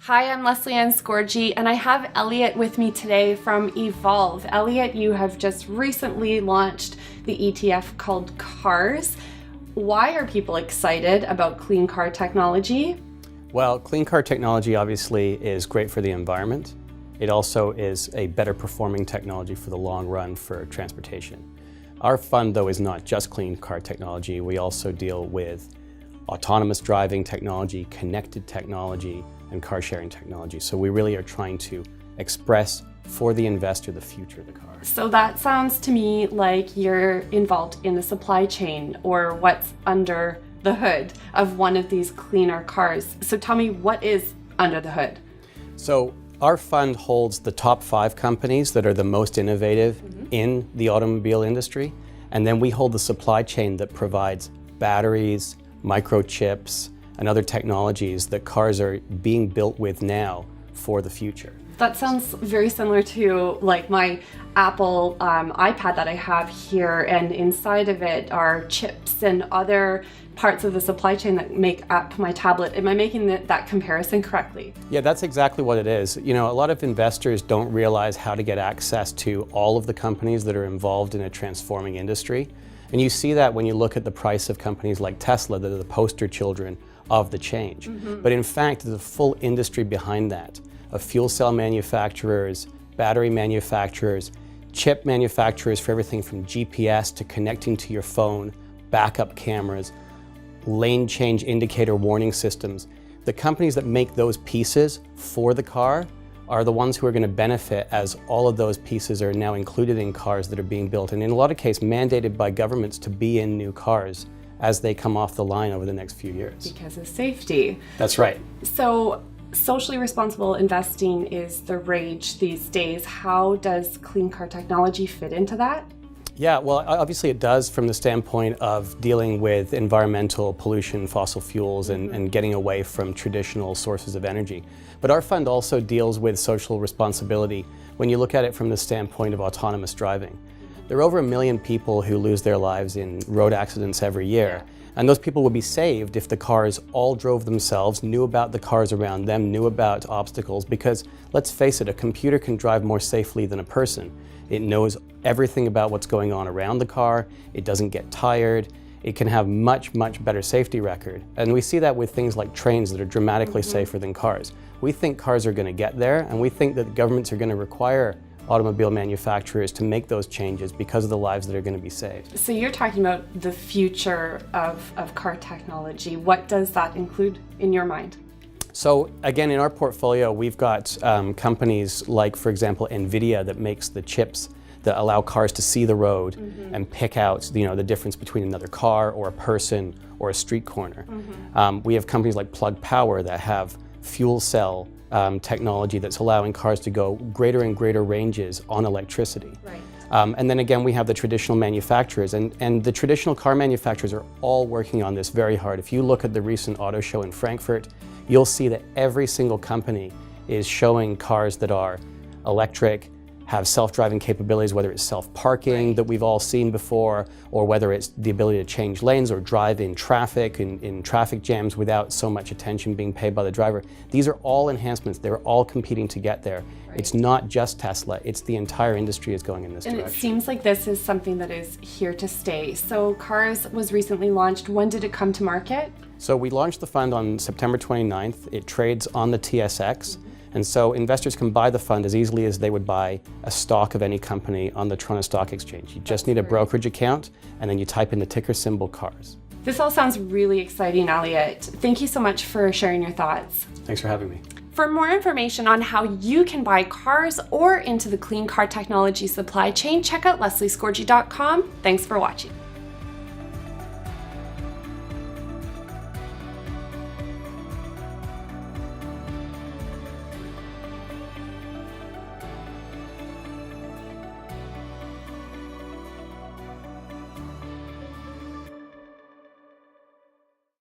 Hi, I'm Lesley-Anne and I have Elliot with me today from Evolve. Elliot, you have just recently launched the ETF called CARS. Why are people excited about clean car technology? Well, clean car technology obviously is great for the environment. It also is a better performing technology for the long run for transportation. Our fund, though, is not just clean car technology. We also deal with autonomous driving technology, connected technology, and car sharing technology. So we really are trying to express for the investor the future of the car. So that sounds to me like you're involved in the supply chain or what's under the hood of one of these cleaner cars. So tell me, what is under the hood? So our fund holds the top 5 companies that are the most innovative in the automobile industry. And then we hold the supply chain that provides batteries, microchips, and other technologies that cars are being built with now for the future. That sounds very similar to like my Apple iPad that I have here, and inside of it are chips and other parts of the supply chain that make up my tablet. Am I making that comparison correctly? Yeah, that's exactly what it is. You know, a lot of investors don't realize how to get access to all of the companies that are involved in a transforming industry. And you see that when you look at the price of companies like Tesla that are the poster children of the change. But in fact, there's a full industry behind that of fuel cell manufacturers, battery manufacturers, chip manufacturers for everything from GPS to connecting to your phone, backup cameras, lane change indicator warning systems. The companies that make those pieces for the car are the ones who are going to benefit as all of those pieces are now included in cars that are being built, and in a lot of cases mandated by governments to be in new cars as they come off the line over the next few years. Because of safety. That's right. So socially responsible investing is the rage these days. How does clean car technology fit into that? Yeah, well, obviously it does from the standpoint of dealing with environmental pollution, fossil fuels, and getting away from traditional sources of energy. But our fund also deals with social responsibility when you look at it from the standpoint of autonomous driving. There are over 1 million people who lose their lives in road accidents every year. And those people would be saved if the cars all drove themselves, knew about the cars around them, knew about obstacles, because let's face it, a computer can drive more safely than a person. It knows everything about what's going on around the car, it doesn't get tired, it can have much better safety record. And we see that with things like trains that are dramatically safer than cars. We think cars are going to get there, and we think that governments are going to require automobile manufacturers to make those changes because of the lives that are going to be saved. So you're talking about the future of car technology. What does that include in your mind? So again, in our portfolio, we've got companies like, for example, NVIDIA that makes the chips that allow cars to see the road and pick out the difference between another car or a person or a street corner. We have companies like Plug Power that have fuel cell technology that's allowing cars to go greater and greater ranges on electricity. Right. And then again, we have the traditional manufacturers, and the traditional car manufacturers are all working on this very hard. If you look at the recent auto show in Frankfurt, you'll see that every single company is showing cars that are electric, have self-driving capabilities, whether it's self-parking that we've all seen before, or whether it's the ability to change lanes or drive in traffic, in traffic jams without so much attention being paid by the driver. These are all enhancements. They're all competing to get there. Right. It's not just Tesla, it's the entire industry is going in this direction. And it seems like this is something that is here to stay. So CARS was recently launched. When did it come to market? So we launched the fund on September 29th. It trades on the TSX. And so investors can buy the fund as easily as they would buy a stock of any company on the Toronto Stock Exchange. You just need a brokerage account, and then you type in the ticker symbol CARS. This all sounds really exciting, Elliot. Thank you so much for sharing your thoughts. Thanks for having me. For more information on how you can buy cars or into the clean car technology supply chain, check out lesliescorgi.com. Thanks for watching.